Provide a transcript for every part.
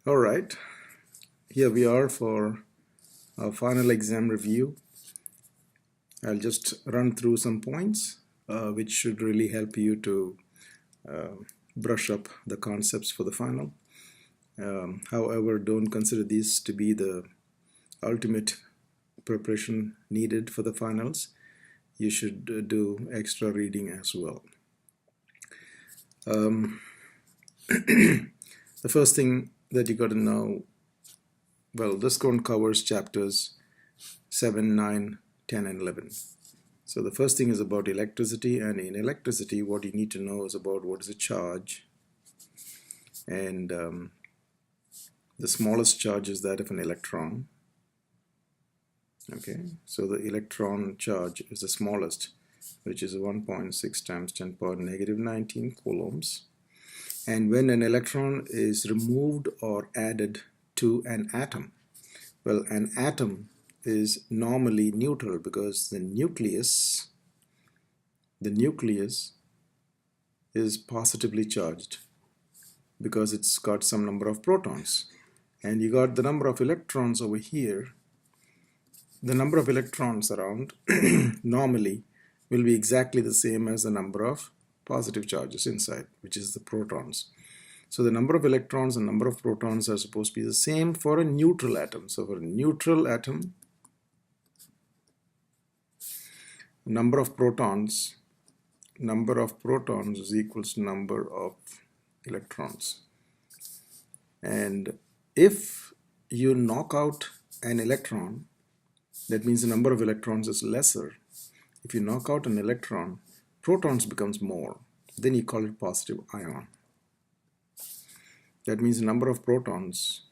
All right, here we are for our final exam review. I'll just run through some points which should really help you to uh, brush up the concepts for the final. However, don't consider these to be the ultimate preparation needed for the finals. You should do extra reading as well. The first thing that you got to know, well, this one covers chapters 7, 9, 10, and 11. So the first thing is about electricity, and in electricity what you need to know is about what is a charge, and the smallest charge is that of an electron. Okay, so the electron charge is the smallest, which is 1.6 times 10 power negative 19 coulombs. And when an electron is removed or added to an atom, well, an atom is normally neutral because the nucleus is positively charged because it's got some number of protons, and you got the number of electrons over here. The number of electrons around normally will be exactly the same as the number of positive charges inside, which is the protons. So the number of electrons and number of protons are supposed to be the same for a neutral atom. So for a neutral atom, number of protons is equals to number of electrons. And if you knock out an electron, that means the number of electrons is lesser. If you knock out an electron, protons becomes more. Then you call it positive ion. That means the number of protons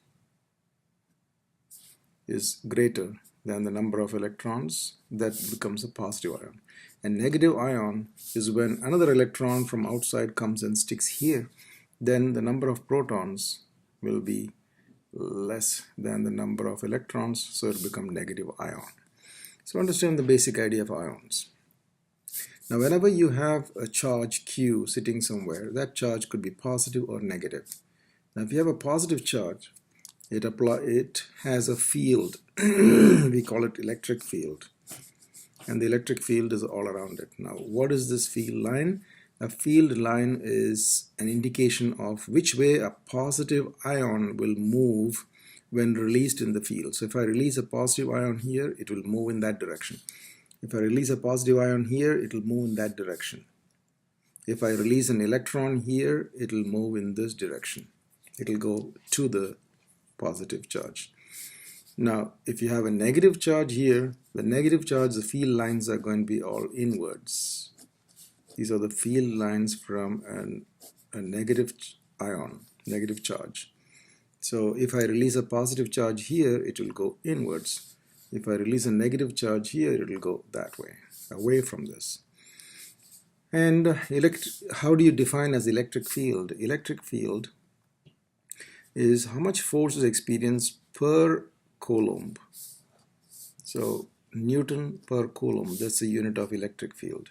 is greater than the number of electrons. That becomes a positive ion. And negative ion is when another electron from outside comes and sticks here. Then the number of protons will be less than the number of electrons, so it will become negative ion. So understand the basic idea of ions. Now whenever you have a charge Q sitting somewhere, that charge could be positive or negative. Now if you have a positive charge, it has a field. We call it electric field, and the electric field is all around it. Now what is this field line? A field line is an indication of which way a positive ion will move when released in the field. So if I release a positive ion here, it will move in that direction. If I release a positive ion here, it will move in that direction. If I release an electron here, it will move in this direction. It will go to the positive charge. Now, if you have a negative charge here, the negative charge, the field lines are going to be all inwards. These are the field lines from a negative ion, negative charge. So if I release a positive charge here, it will go inwards. If I release a negative charge here, it will go that way, away from this. And how do you define as electric field? Electric field is how much force is experienced per coulomb. So Newton per coulomb, that's the unit of electric field.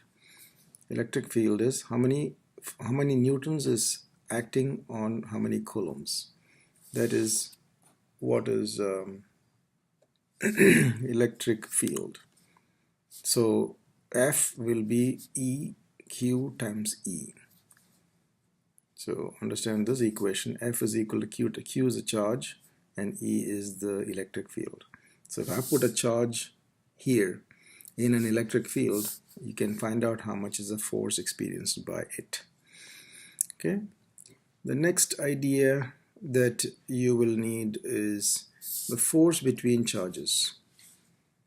Electric field is how many newtons is acting on how many coulombs. That is what is electric field. So F will be E Q times E. So understand this equation. F is equal to Q. Q is a charge and E is the electric field. So if I put a charge here in an electric field, you can find out how much is the force experienced by it. Okay. The next idea that you will need is the force between charges.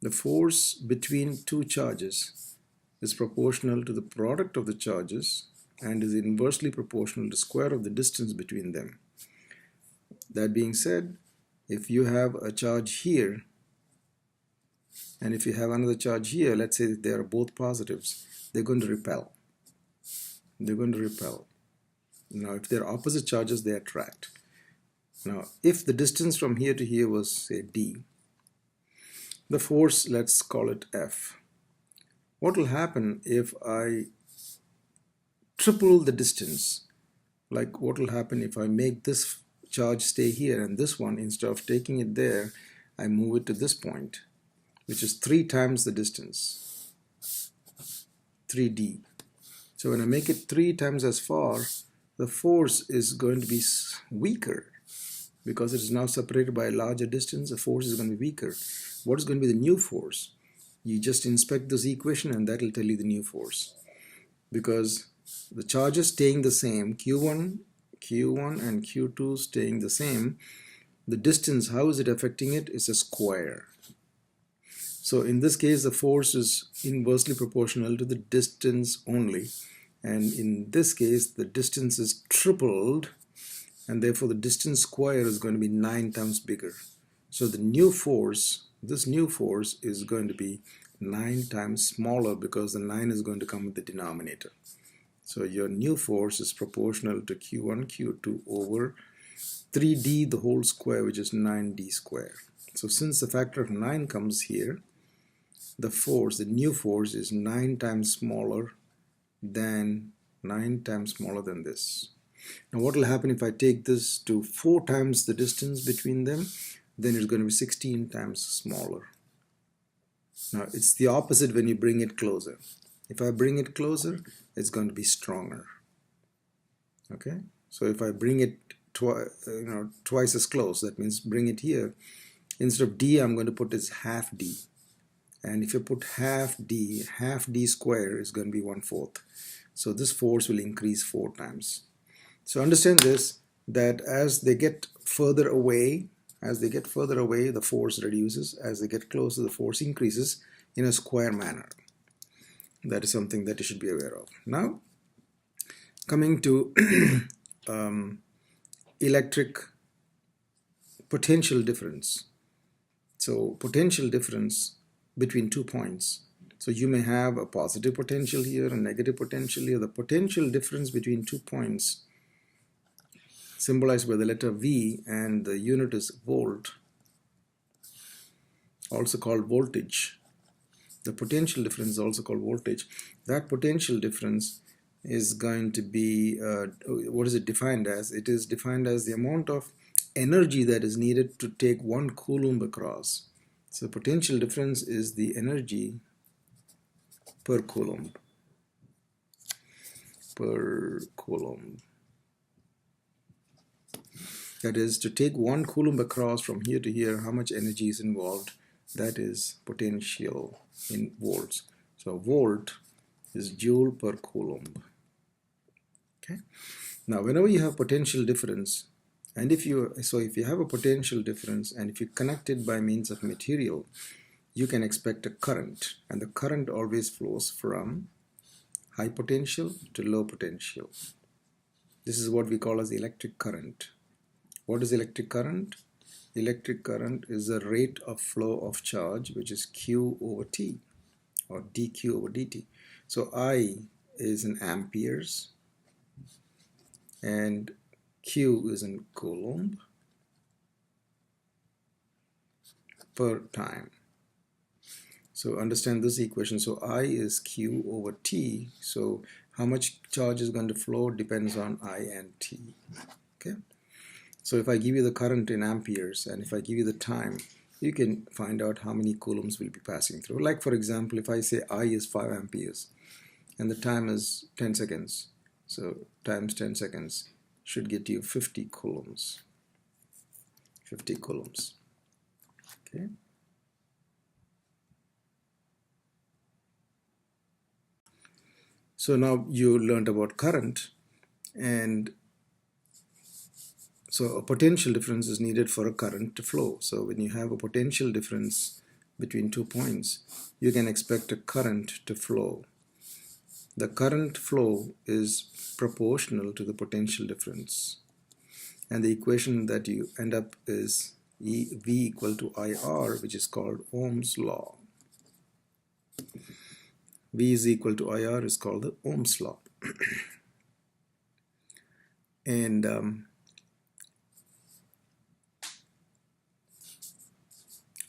The force between two charges is proportional to the product of the charges and is inversely proportional to the square of the distance between them. That being said, if you have a charge here and if you have another charge here, let's say they are both positives, they're going to repel. They're going to repel. Now if they're opposite charges, they attract. Now if the distance from here to here was, say, D, the force, let's call it F. What will happen if I triple the distance? Like what will happen if I make this charge stay here, and this one, instead of taking it there, I move it to this point, which is 3 times the distance, 3d. So when I make it 3 times as far, the force is going to be weaker because it is now separated by a larger distance. The force is going to be weaker. What is going to be the new force? You just inspect this equation and that will tell you the new force, because the charges staying the same, Q1 and Q2 staying the same, the distance, how is it affecting it? It's a square. So in this case, the force is inversely proportional to the distance only, and in this case the distance is tripled, and therefore the distance square is going to be 9 times bigger. So the new force, this new force, is going to be 9 times smaller because the 9 is going to come with the denominator. So your new force is proportional to Q1, Q2 over 3d the whole square, which is 9d square. So since the factor of 9 comes here, the force, the new force, is 9 times smaller than this. Now what will happen if I take this to 4 times the distance between them? Then it's going to be 16 times smaller. Now it's the opposite when you bring it closer. If I bring it closer, it's going to be stronger. Okay, so if I bring it twice as close, that means bring it here, instead of d I'm going to put is half d, and if you put half d square is going to be 1/4. So this force will increase 4 times. So understand this, that as they get further away, the force reduces. As they get closer, the force increases in a square manner. That is something that you should be aware of. Now, coming to electric potential difference. So potential difference between 2 points. So you may have a positive potential here and negative potential here. The potential difference between 2 points, symbolized by the letter V, and the unit is volt, also called voltage. The potential difference is also called voltage. That potential difference is going to be, what is it defined as? It is defined as the amount of energy that is needed to take 1 coulomb across. So potential difference is the energy per coulomb. That is, to take 1 coulomb across from here to here, how much energy is involved? That is potential in volts. So volt is joule per coulomb. Okay. Now, whenever you have potential difference, and if you have a potential difference, and if you connect it by means of material, you can expect a current, and the current always flows from high potential to low potential. This is what we call as electric current. What is electric current? Electric current is the rate of flow of charge, which is Q over T, or dQ over dt. So I is in amperes and Q is in coulomb per time. So understand this equation. So I is Q over T. So how much charge is going to flow depends on I and T. Okay. So if I give you the current in amperes and if I give you the time, you can find out how many coulombs will be passing through. Like for example, if I say I is 5 amperes and the time is 10 seconds, so times 10 seconds should get you 50 coulombs. 50 coulombs. Okay. So now you learned about current, and so a potential difference is needed for a current to flow. So when you have a potential difference between 2 points, you can expect a current to flow. The current flow is proportional to the potential difference. And the equation that you end up is V equal to IR, which is called Ohm's law. V is equal to IR is called the Ohm's law. And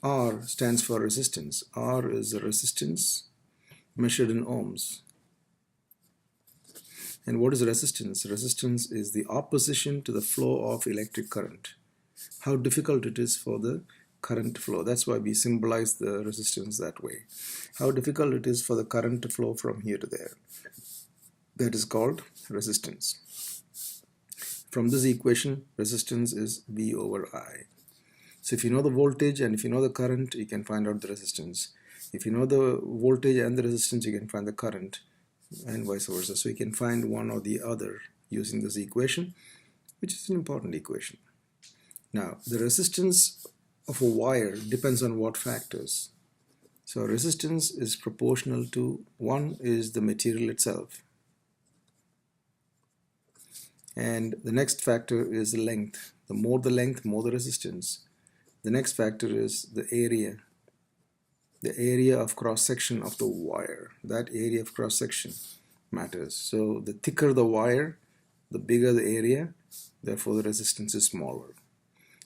R stands for resistance. R is the resistance measured in ohms. And what is resistance? Resistance is the opposition to the flow of electric current. How difficult it is for the current to flow. That's why we symbolize the resistance that way. How difficult it is for the current to flow from here to there. That is called resistance. From this equation, resistance is V over I. So if you know the voltage and if you know the current, you can find out the resistance. If you know the voltage and the resistance, you can find the current, and vice versa. So you can find one or the other using this equation, which is an important equation. Now, the resistance of a wire depends on what factors? So resistance is proportional to, one is the material itself, and the next factor is the length. The more the length, more the resistance. The next factor is the area of cross-section of the wire. That area of cross-section matters. So the thicker the wire, the bigger the area, therefore the resistance is smaller.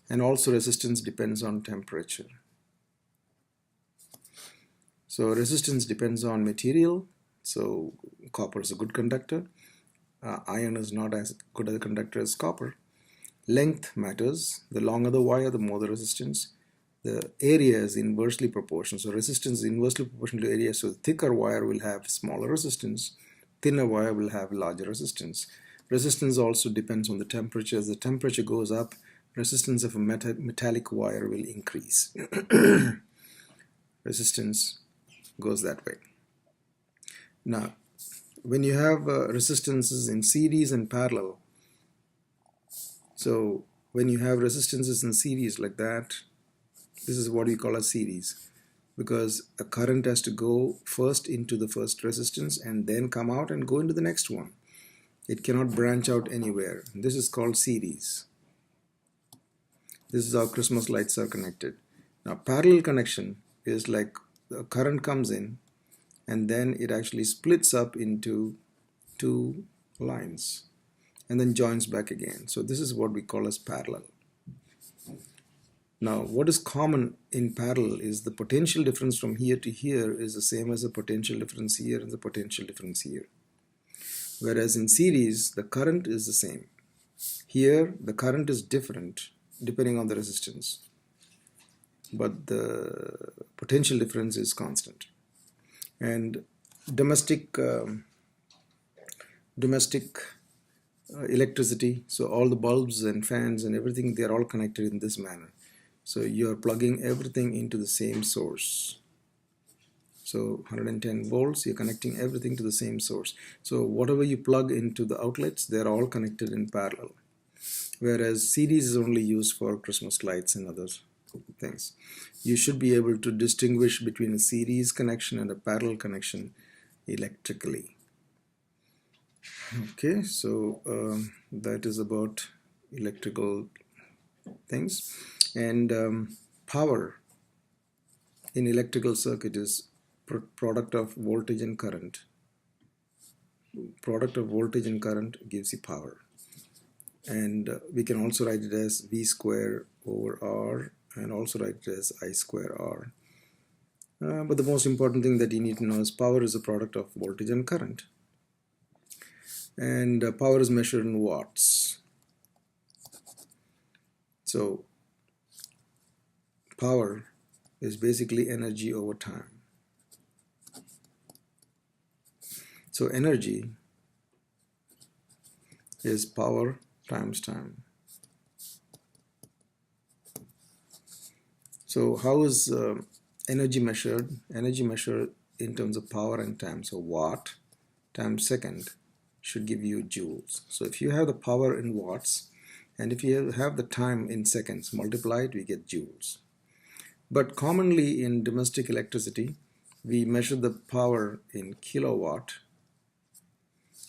And also resistance depends on temperature. So resistance depends on material. So copper is a good conductor. Iron is not as good a conductor as copper. Length matters. The longer the wire, the more the resistance. The area is inversely proportional. So resistance is inversely proportional to area. So the thicker wire will have smaller resistance. Thinner wire will have larger resistance. Resistance also depends on the temperature. As the temperature goes up, resistance of a metallic wire will increase. Resistance goes that way. Now, when you have resistances in series and parallel, so when you have resistances in series like that, this is what we call a series, because a current has to go first into the first resistance and then come out and go into the next one. It cannot branch out anywhere. This is called series. This is how Christmas lights are connected. Now, parallel connection is like the current comes in and then it actually splits up into two lines and then joins back again. So this is what we call as parallel. Now, what is common in parallel is the potential difference from here to here is the same as the potential difference here and the potential difference here. Whereas in series, the current is the same. Here, the current is different depending on the resistance, but the potential difference is constant. And domestic electricity, so all the bulbs and fans and everything, they're all connected in this manner. So you're plugging everything into the same source. So 110 volts, you're connecting everything to the same source. So whatever you plug into the outlets, they're all connected in parallel. Whereas series is only used for Christmas lights and other things. You should be able to distinguish between a series connection and a parallel connection electrically. Okay, so that is about electrical things. And power in electrical circuit is product of voltage and current. Product of voltage and current gives you power. And we can also write it as V square over R and also write it as I square R. But the most important thing that you need to know is power is a product of voltage and current. And power is measured in watts. So power is basically energy over time. So energy is power times time. So how is energy measured? Energy measured in terms of power and time. So watt times second should give you joules. So if you have the power in watts and if you have the time in seconds, multiply it, we get joules. But commonly in domestic electricity, we measure the power in kilowatt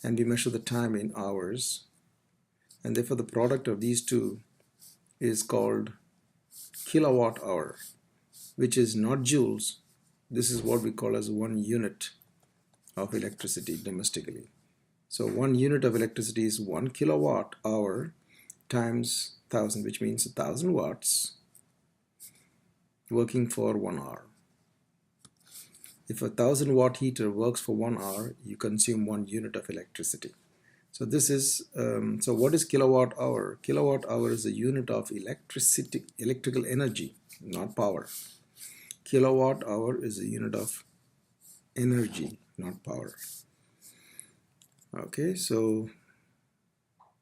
and we measure the time in hours. And therefore the product of these two is called kilowatt hour, which is not joules. This is what we call as 1 unit of electricity domestically. So 1 unit of electricity is 1 kilowatt hour times 1000, which means 1000 watts working for 1 hour. If a 1000 watt heater works for 1 hour, you consume 1 unit of electricity. So this is, so what is kilowatt hour? Kilowatt hour is a unit of electrical energy, not power. Kilowatt hour is a unit of energy, not power. Okay, so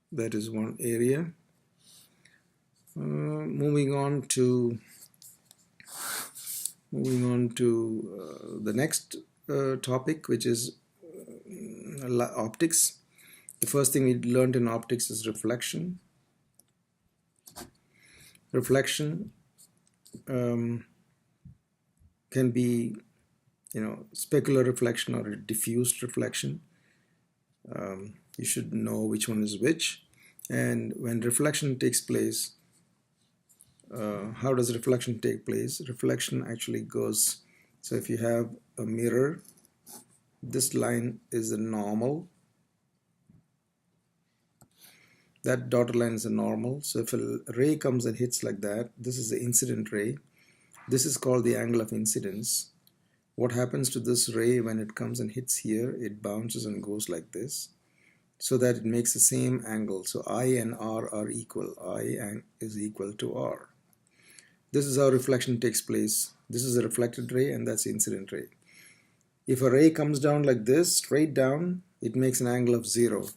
that is one area. Moving on to the next topic, which is optics. The first thing we learned in optics is reflection. Reflection can be, specular reflection or a diffused reflection. You should know which one is which. And when reflection takes place, how does reflection take place? Reflection actually goes, so if you have a mirror, this line is the normal. That dotted line is the normal. So if a ray comes and hits like that, this is the incident ray. This is called the angle of incidence. What happens to this ray when it comes and hits here? It bounces and goes like this, so that it makes the same angle. So I and R are equal. I is equal to R. This is how reflection takes place. This is a reflected ray and that's the incident ray. If a ray comes down like this, straight down, it makes an angle of 0.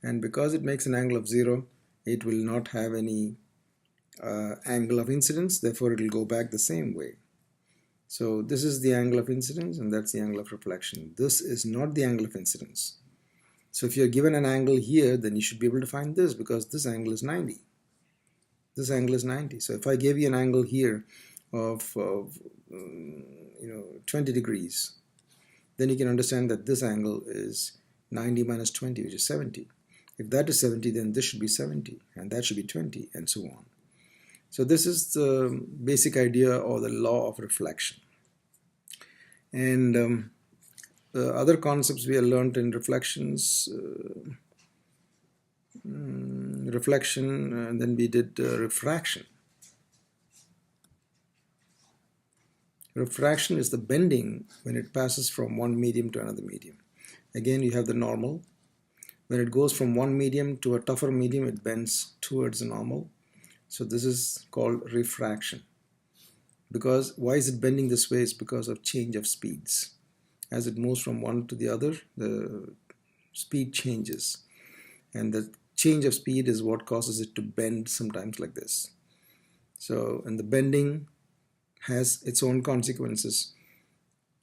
And because it makes an angle of 0, it will not have any angle of incidence, therefore it will go back the same way. So this is the angle of incidence and that's the angle of reflection. This is not the angle of incidence. So if you're given an angle here, then you should be able to find this, because this angle is 90. This angle is 90. So if I gave you an angle here of 20 degrees, then you can understand that this angle is 90 minus 20, which is 70. If that is 70, then this should be 70, and that should be 20, and so on. So this is the basic idea or the law of reflection. And the other concepts we have learned in reflections, and then we did refraction. Refraction is the bending when it passes from one medium to another medium. Again, you have the normal. When it goes from one medium to a tougher medium, it bends towards the normal. So this is called refraction. Because why is it bending this way? It's because of change of speeds. As it moves from one to the other, the speed changes. And the change of speed is what causes it to bend sometimes like this. So, and the bending has its own consequences.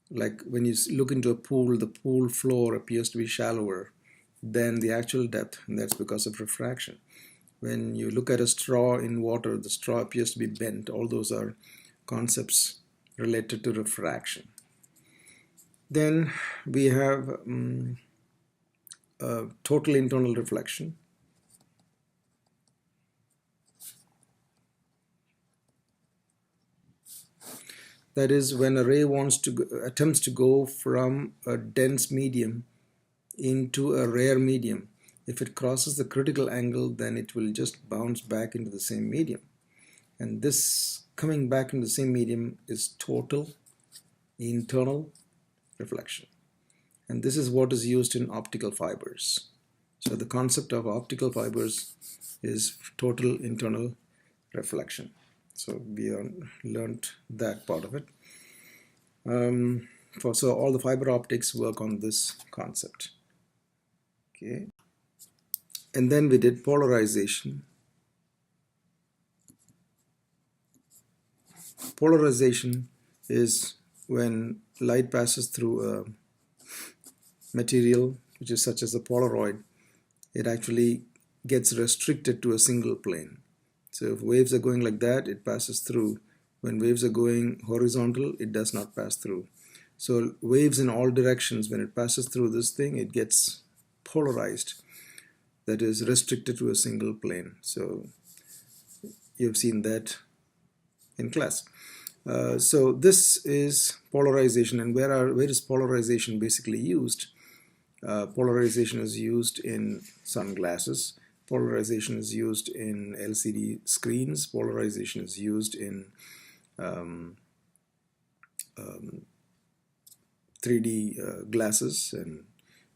Like when you look into a pool, the pool floor appears to be shallower than the actual depth, and that's because of refraction. When you look at a straw in water, the straw appears to be bent. All those are concepts related to refraction. Then we have total internal reflection. That is when a ray attempts to go from a dense medium into a rare medium. If it crosses the critical angle, then it will just bounce back into the same medium. And this coming back into the same medium is total internal reflection. And this is what is used in optical fibers. So the concept of optical fibers is total internal reflection. So we learned that part of it. So all the fiber optics work on this concept. Okay. And then we did polarization. Polarization is when light passes through a material, which is such as a Polaroid, it actually gets restricted to a single plane. So if waves are going like that, it passes through. When waves are going horizontal, it does not pass through. So waves in all directions, when it passes through this thing, it gets polarized. That is restricted to a single plane. So you've seen that in class. So this is polarization. And where is polarization basically used? Polarization is used in sunglasses. Polarization is used in LCD screens. Polarization is used in 3D glasses and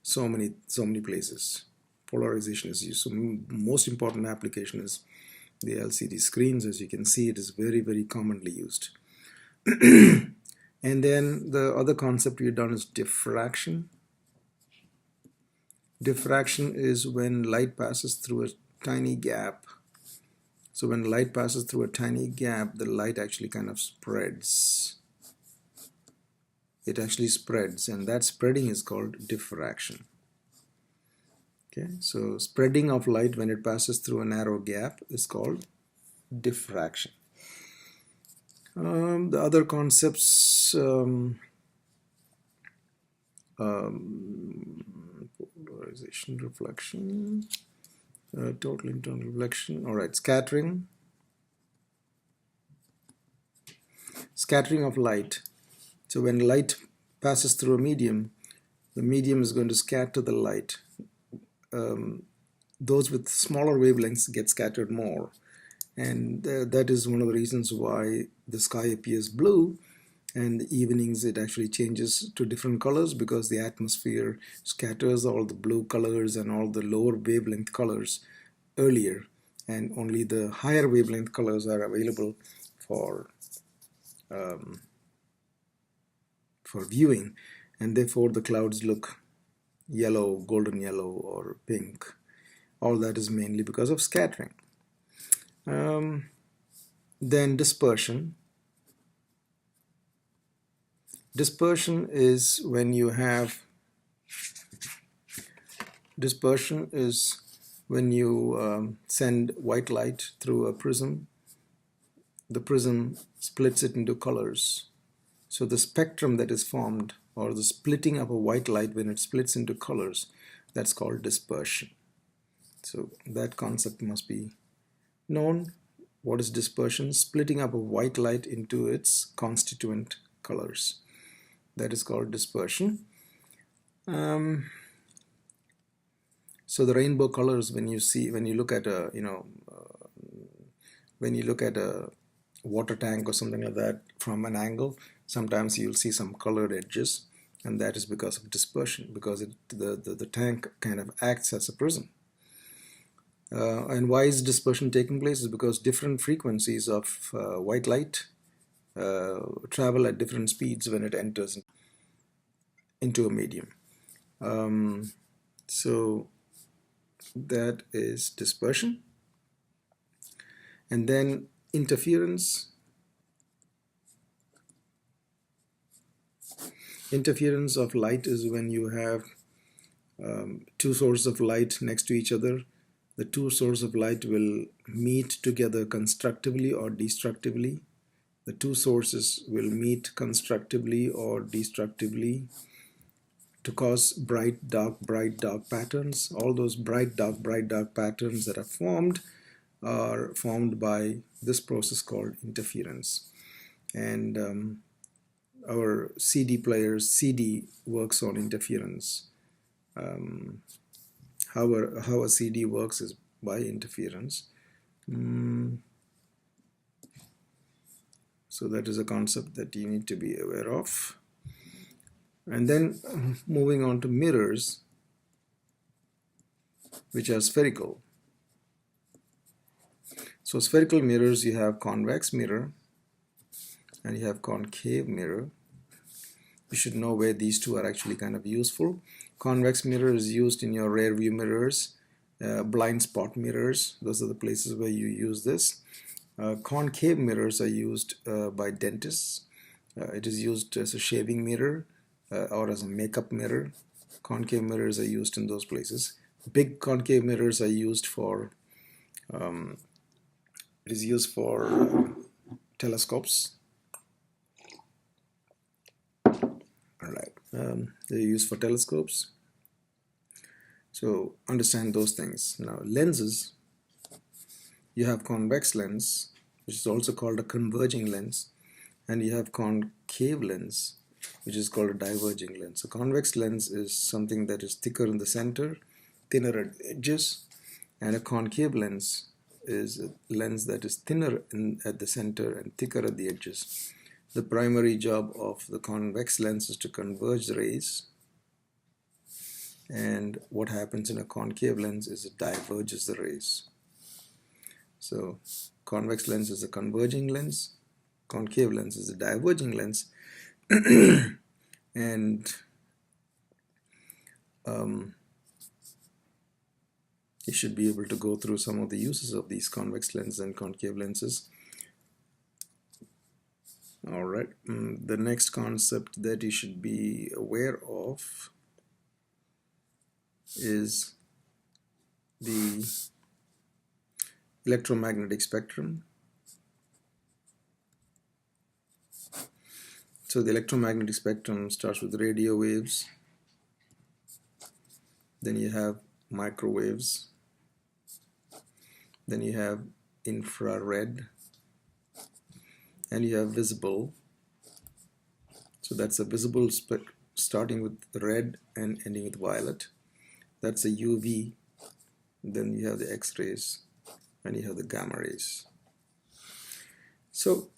so many places. polarization is used. So most important application is the LCD screens. As you can see, it is very, very commonly used. And then the other concept we've done is diffraction. Diffraction is when light passes through a tiny gap. So when light passes through a tiny gap, the light actually kind of spreads. It actually spreads, and that spreading is called diffraction. Okay, so spreading of light when it passes through a narrow gap is called diffraction. The other concepts, polarization, reflection, total internal reflection. All right, scattering. Scattering of light. So when light passes through a medium, the medium is going to scatter the light. Those with smaller wavelengths get scattered more, and that is one of the reasons why the sky appears blue, and the evenings it actually changes to different colors, because the atmosphere scatters all the blue colors and all the lower wavelength colors earlier, and only the higher wavelength colors are available for viewing, and therefore the clouds look yellow, golden yellow, or pink. All that is mainly because of scattering. Then dispersion. Dispersion is when you have send white light through a prism. The prism splits it into colors. So the spectrum that is formed, or the splitting of a white light when it splits into colors, that's called dispersion. So that concept must be known. What is dispersion? Splitting up a white light into its constituent colors. That is called dispersion. So the rainbow colors, when you look at a water tank or something like that from an angle, sometimes you'll see some colored edges, and that is because of dispersion, because the tank kind of acts as a prism. And why is dispersion taking place? Is because different frequencies of white light travel at different speeds when it enters into a medium. So that is dispersion. And then interference. Interference of light is when you have two sources of light next to each other. The two sources of light will meet together constructively or destructively. The two sources will meet constructively or destructively to cause bright, dark patterns. All those bright, dark patterns that are formed by this process called interference. And our CD players, CD works on interference. How a CD works is by interference. So that is a concept that you need to be aware of. And then moving on to mirrors, which are spherical. So spherical mirrors, you have convex mirror and you have concave mirror. You should know where these two are actually kind of useful. Convex mirror is used in your rear view mirrors, blind spot mirrors. Those are the places where you use this. Concave mirrors are used by dentists. It is used as a shaving mirror or as a makeup mirror. Concave mirrors are used in those places. Big concave mirrors are used for telescopes. All right, they're used for telescopes. So understand those things. Now lenses, you have convex lens, which is also called a converging lens, and you have concave lens, which is called a diverging lens. A convex lens is something that is thicker in the center, thinner at the edges, and a concave lens is a lens that is thinner at the center and thicker at the edges. The primary job of the convex lens is to converge the rays, and what happens in a concave lens is it diverges the rays. So convex lens is a converging lens, concave lens is a diverging lens, and you should be able to go through some of the uses of these convex lenses and concave lenses. All right, the next concept that you should be aware of is the electromagnetic spectrum. So the electromagnetic spectrum starts with radio waves, then you have microwaves, then you have infrared, and you have visible. So that's a visible starting with red and ending with violet. That's a UV. Then you have the X-rays and you have the gamma rays. So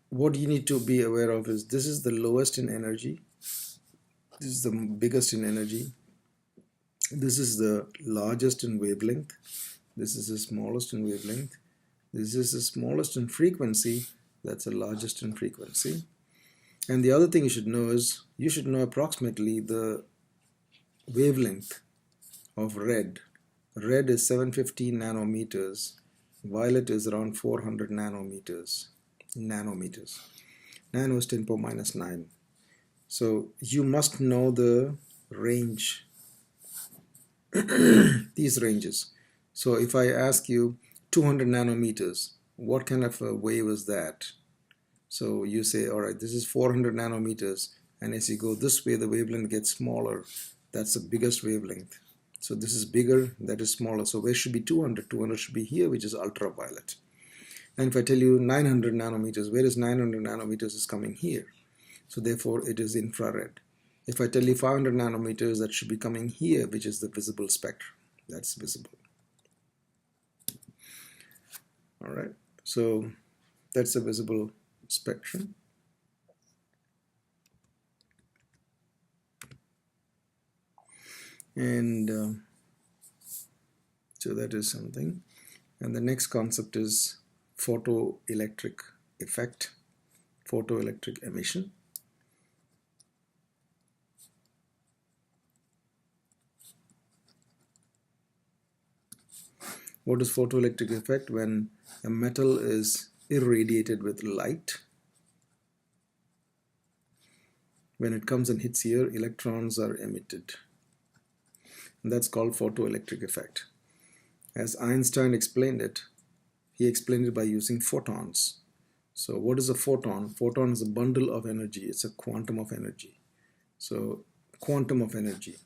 what you need to be aware of is this is the lowest in energy, this is the biggest in energy, this is the largest in wavelength, this is the smallest in wavelength, this is the smallest in frequency, that's the largest in frequency. And the other thing you should know is you should know approximately the wavelength of red. Red is 750 nanometers, violet is around 400 nanometers. Nano is 10 power minus 9. So you must know the range, these ranges. So if I ask you 200 nanometers, what kind of a wave is that? So you say, all right, this is 400 nanometers, and as you go this way, the wavelength gets smaller. That's the biggest wavelength. So this is bigger, that is smaller. So where should be 200? 200 should be here, which is ultraviolet. And if I tell you 900 nanometers, where is 900 nanometers is coming here. So therefore it is infrared. If I tell you 500 nanometers, that should be coming here, which is the visible spectrum. That's visible. All right, so that's the visible spectrum. And so that is something. And the next concept is photoelectric effect, photoelectric emission. What is photoelectric effect? When a metal is irradiated with light, when it comes and hits here, electrons are emitted. And that's called photoelectric effect. As Einstein explained it, he explained it by using photons. So what is a photon? Photon is a bundle of energy. It's a quantum of energy. So quantum of energy.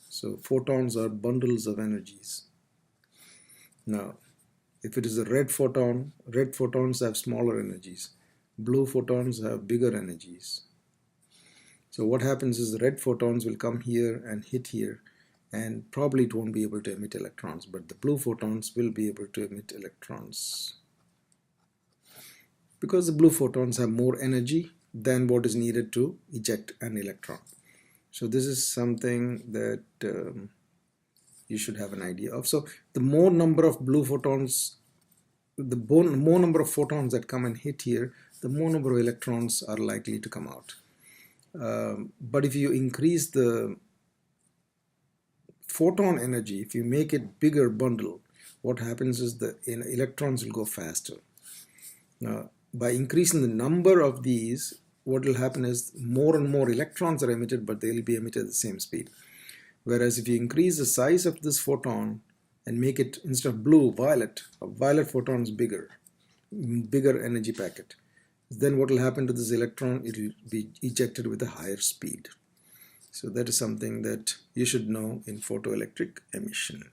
So photons are bundles of energies. Now, if it is a red photon, red photons have smaller energies. Blue photons have bigger energies. So what happens is the red photons will come here and hit here, and probably it won't be able to emit electrons, but the blue photons will be able to emit electrons. Because the blue photons have more energy than what is needed to eject an electron. So this is something that you should have an idea of. So the more number of blue photons, the more number of photons that come and hit here, the more number of electrons are likely to come out. But if you increase the photon energy, if you make it bigger bundle, what happens is the electrons will go faster. Now, by increasing the number of these, what will happen is more and more electrons are emitted, but they will be emitted at the same speed. Whereas if you increase the size of this photon and make it, instead of blue, violet, a violet photon is bigger energy packet, then what will happen to this electron? It will be ejected with a higher speed. So that is something that you should know in photoelectric emission.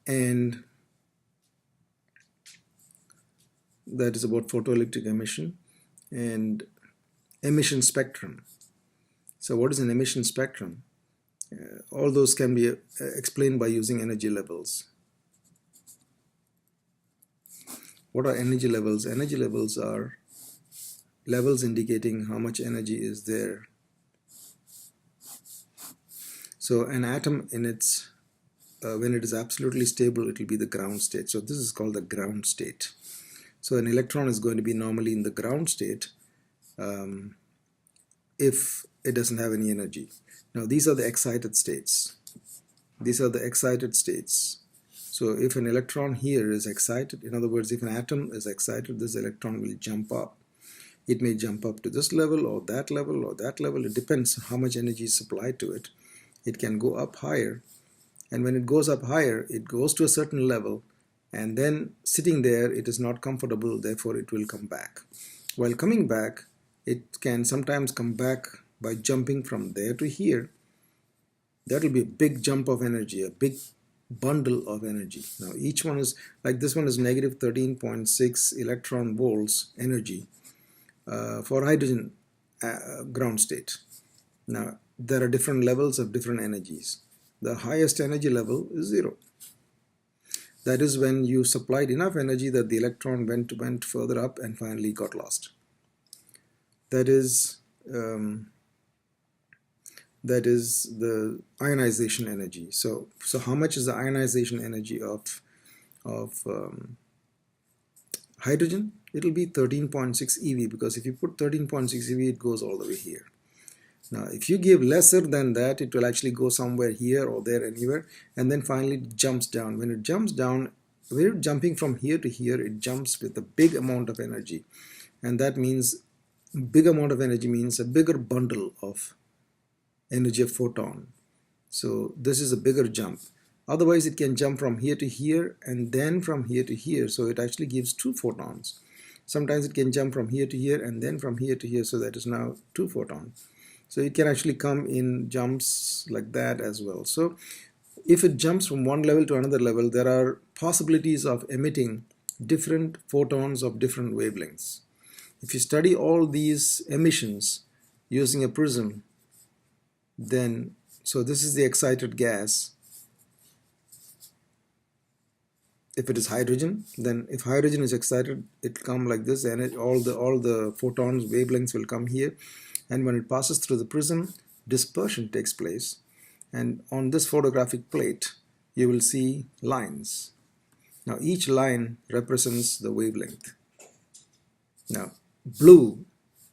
And that is about photoelectric emission and emission spectrum. So what is an emission spectrum? All those can be explained by using energy levels. What are energy levels? Energy levels are levels indicating how much energy is there. So an atom in its when it is absolutely stable, it will be the ground state. So this is called the ground state. So an electron is going to be normally in the ground state if it doesn't have any energy. Now these are the excited states. These are the excited states. So if an electron here is excited, in other words, if an atom is excited, this electron will jump up. It may jump up to this level or that level or that level. It depends how much energy is supplied to it. It can go up higher. And when it goes up higher, it goes to a certain level, and then sitting there, it is not comfortable, therefore it will come back. While coming back, it can sometimes come back by jumping from there to here. That will be a big jump of energy, a big bundle of energy. Now each one is, like this one is negative 13.6 electron volts energy for hydrogen ground state. Now there are different levels of different energies. The highest energy level is 0. That is when you supplied enough energy that the electron went further up and finally got lost. That is the ionization energy. So how much is the ionization energy of hydrogen? It will be 13.6 eV, because if you put 13.6 eV, it goes all the way here. Now if you give lesser than that, it will actually go somewhere here or there, anywhere, and then finally it jumps down. When it jumps down, when it's jumping from here to here, it jumps with a big amount of energy, and that means big amount of energy means a bigger bundle of energy of photon. So this is a bigger jump. Otherwise it can jump from here to here and then from here to here, so it actually gives 2 photons. Sometimes it can jump from here to here and then from here to here, so that is now 2 photons. So it can actually come in jumps like that as well. So if it jumps from one level to another level, there are possibilities of emitting different photons of different wavelengths. If you study all these emissions using a prism, then, so this is the excited gas. If it is hydrogen, then if hydrogen is excited, it will come like this, and all the photons, wavelengths will come here. And when it passes through the prism, dispersion takes place, and on this photographic plate you will see lines. Now each line represents the wavelength. Now blue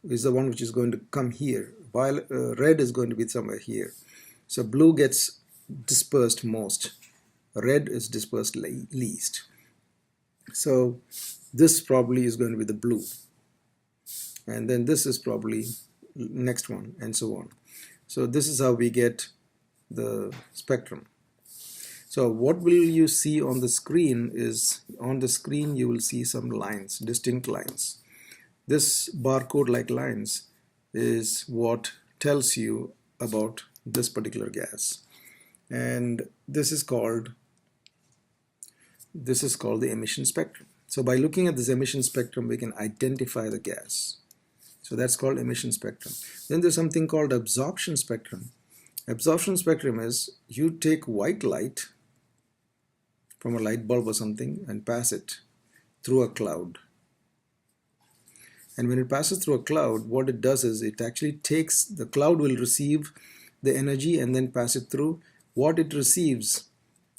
is the one which is going to come here, while red is going to be somewhere here. So blue gets dispersed most, red is dispersed least. So this probably is going to be the blue, and then this is probably next one, and so on. So this is how we get the spectrum. So what will you see on the screen is, on the screen you will see some lines, distinct lines. This barcode like lines is what tells you about this particular gas, and this is called the emission spectrum. So by looking at this emission spectrum, we can identify the gas. So that's called emission spectrum. Then there's something called absorption spectrum. Absorption spectrum is, you take white light from a light bulb or something and pass it through a cloud. And when it passes through a cloud, what it does is it actually takes, the cloud will receive the energy and then pass it through. What it receives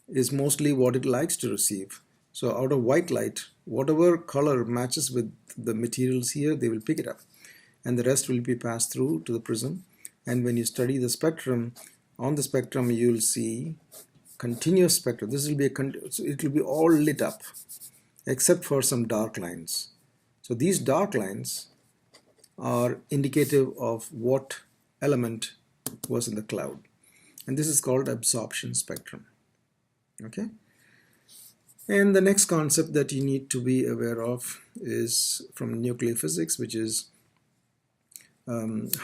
is mostly what it likes to receive. So out of white light, whatever color matches with the materials here, they will pick it up, and the rest will be passed through to the prism. And when you study the spectrum, on the spectrum you will see continuous spectrum. This will be it will be all lit up except for some dark lines. So these dark lines are indicative of what element was in the cloud, and this is called absorption spectrum. Okay, and the next concept that you need to be aware of is from nuclear physics, which is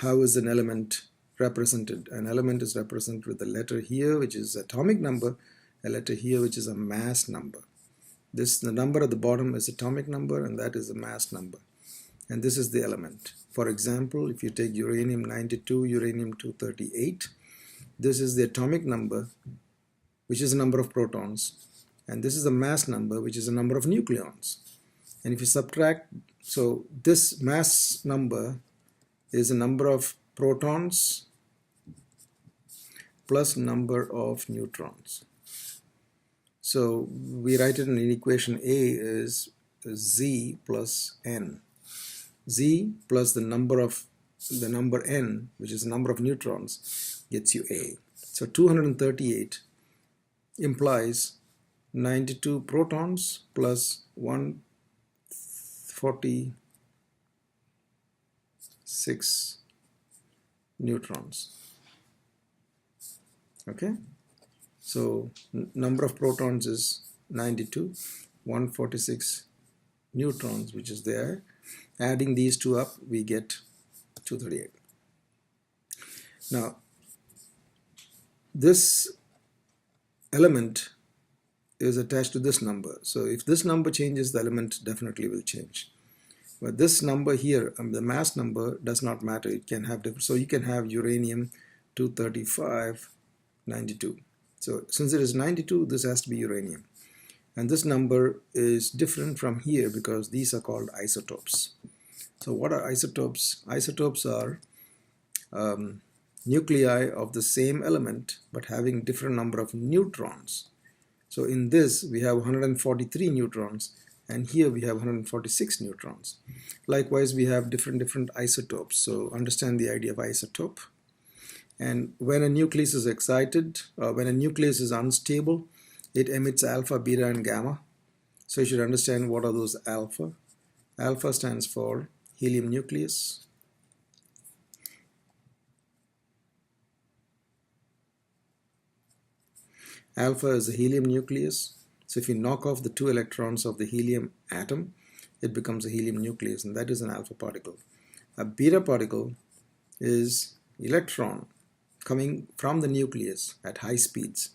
how is an element represented. An element is represented with a letter here, which is atomic number, a letter here which is a mass number. The number at the bottom is atomic number, and that is the mass number, and this is the element. For example, if you take uranium-92, uranium-238, this is the atomic number, which is the number of protons, and this is the mass number, which is the number of nucleons. And if you subtract, so this mass number is the number of protons plus number of neutrons. So we write it in equation A is Z plus N. Z plus the number N, which is the number of neutrons, gets you A. So 238 implies 92 protons plus 146 neutrons. Okay, so number of protons is 92, 146 neutrons, which is there. Adding these two up, we get 238. Now, this element is attached to this number. So if this number changes, the element definitely will change. But this number here, the mass number, does not matter. It can have different. So you can have uranium 235, 92. So since it is 92, this has to be uranium. And this number is different from here because these are called isotopes. So what are isotopes? Isotopes are nuclei of the same element but having different number of neutrons. So in this we have 143 neutrons, and here we have 146 neutrons. Likewise, we have different isotopes. So understand the idea of isotope. And when a nucleus is excited, when a nucleus is unstable, it emits alpha, beta, and gamma. So you should understand what are those alpha. Alpha stands for helium nucleus. Alpha is the helium nucleus. So if you knock off the 2 electrons of the helium atom, it becomes a helium nucleus, and that is an alpha particle. A beta particle is electron coming from the nucleus at high speeds.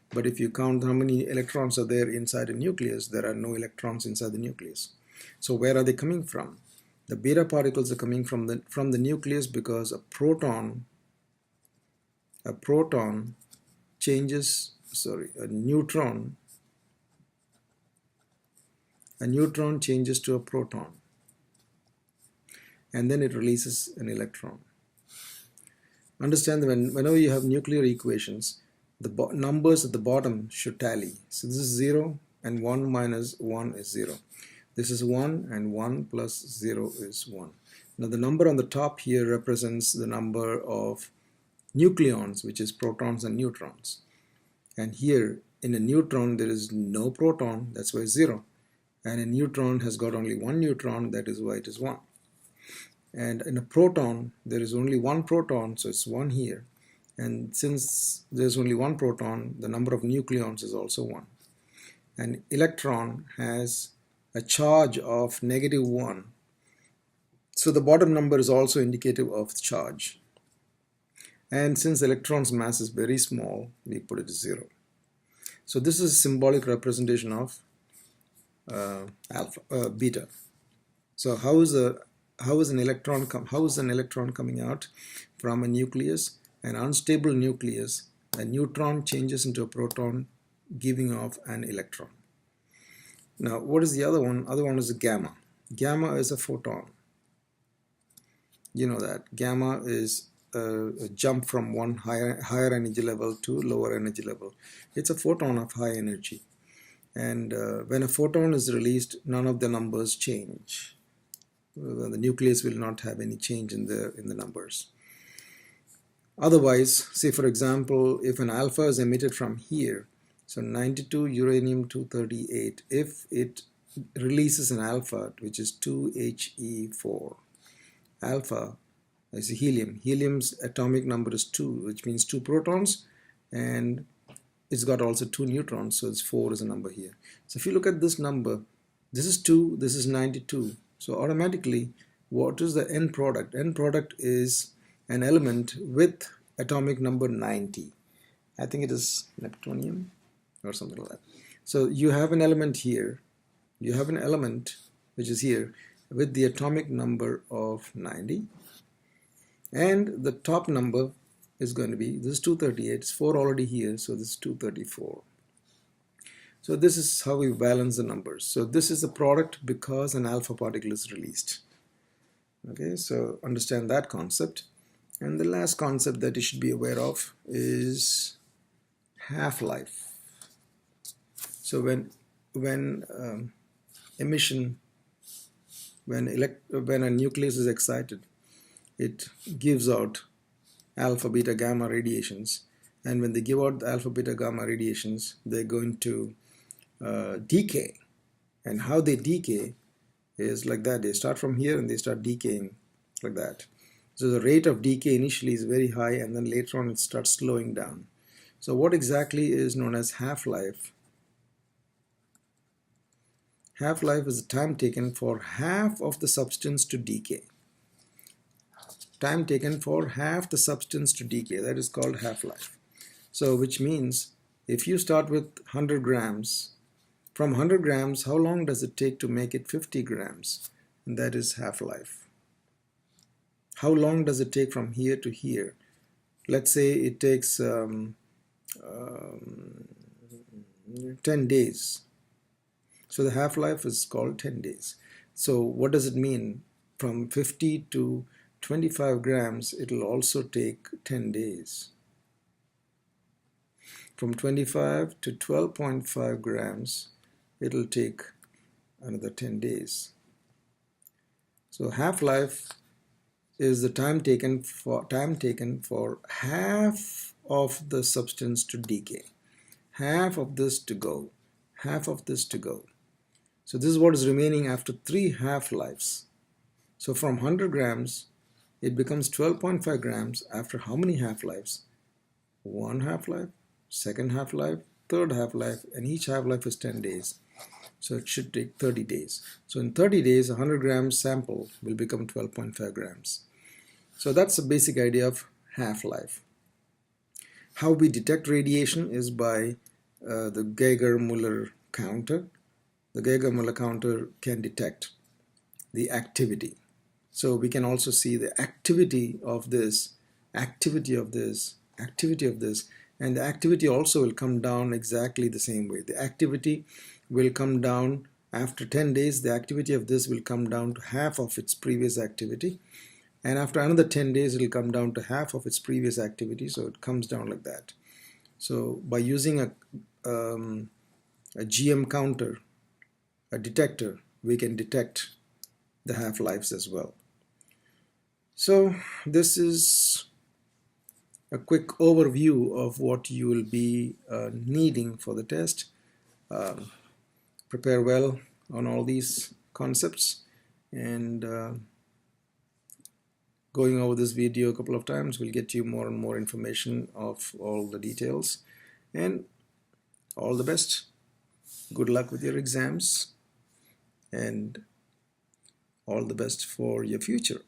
But if you count how many electrons are there inside a nucleus, there are no electrons inside the nucleus. So where are they coming from? The beta particles are coming from the nucleus because a neutron changes to a proton, and then it releases an electron. Understand that whenever you have nuclear equations, the numbers at the bottom should tally. So this is 0 and 1 minus 1 is 0. This is 1 and 1 plus 0 is 1. Now the number on the top here represents the number of nucleons, which is protons and neutrons. And here in a neutron there is no proton, that's why it's 0. And a neutron has got only one neutron, that is why it is 1. And in a proton there is only one proton, so it's 1 here. And since there's only one proton, the number of nucleons is also 1. An electron has a charge of -1. So the bottom number is also indicative of charge. And since the electron's mass is very small, we put it as 0. So this is a symbolic representation of beta. So how is an electron coming out from a nucleus? An unstable nucleus, a neutron changes into a proton, giving off an electron. Now, what is the other one? Other one is a gamma. Gamma is a photon. You know that. Gamma is a jump from one higher energy level to lower energy level. It's a photon of high energy. And when a photon is released, none of the numbers change. The nucleus will not have any change in the numbers. Otherwise, say for example, if an alpha is emitted from here, so 92 uranium-238, if it releases an alpha, which is 2He4, alpha is helium. Helium's atomic number is 2, which means 2 protons, and it's got also 2 neutrons, so it's 4 is a number here. So if you look at this number, this is 2, this is 92. So automatically, what is the end product? End product is an element with atomic number 90. I think it is neptunium or something like that. So you have an element here. You have an element which is here with the atomic number of 90. And the top number is going to be, this is 238. It's 4 already here, so this is 234. So this is how we balance the numbers. So this is the product because an alpha particle is released. Okay, so understand that concept. And the last concept that you should be aware of is half-life. So when emission, when a nucleus is excited, it gives out alpha, beta, gamma radiations. And when they give out the alpha, beta, gamma radiations, they're going to decay. And how they decay is like that. They start from here and they start decaying like that. So the rate of decay initially is very high, and then later on it starts slowing down. So what exactly is known as half-life? Half-life is the time taken for half of the substance to decay. Time taken for half the substance to decay, that is called half-life. So which means if you start with 100 grams, from 100 grams, how long does it take to make it 50 grams? And that is half-life. How long does it take from here to here? Let's say it takes 10 days. So the half-life is called 10 days. So what does it mean? From 50 to 25 grams, it will also take 10 days. From 25 to 12.5 grams, it will take another 10 days. So half-life is the time taken for half of the substance to decay, half of this to go, half of this to go. So this is what is remaining after 3 half-lives. So from 100 grams, it becomes 12.5 grams after how many half-lives? 1 half-life, second half-life, third half-life, and each half-life is 10 days. So it should take 30 days. So in 30 days, a 100 grams sample will become 12.5 grams. So that's the basic idea of half-life. How we detect radiation is by the Geiger-Müller counter. The Geiger-Müller counter can detect the activity. So we can also see the activity of this, activity of this, activity of this, and the activity also will come down exactly the same way. The activity will come down after 10 days. The activity of this will come down to half of its previous activity. And after another 10 days, it will come down to half of its previous activity. So it comes down like that. So by using a GM counter, a detector, we can detect the half-lives as well. So this is a quick overview of what you will be needing for the test. Prepare well on all these concepts, and going over this video a couple of times will get you more and more information of all the details. And all the best. Good luck with your exams, and all the best for your future.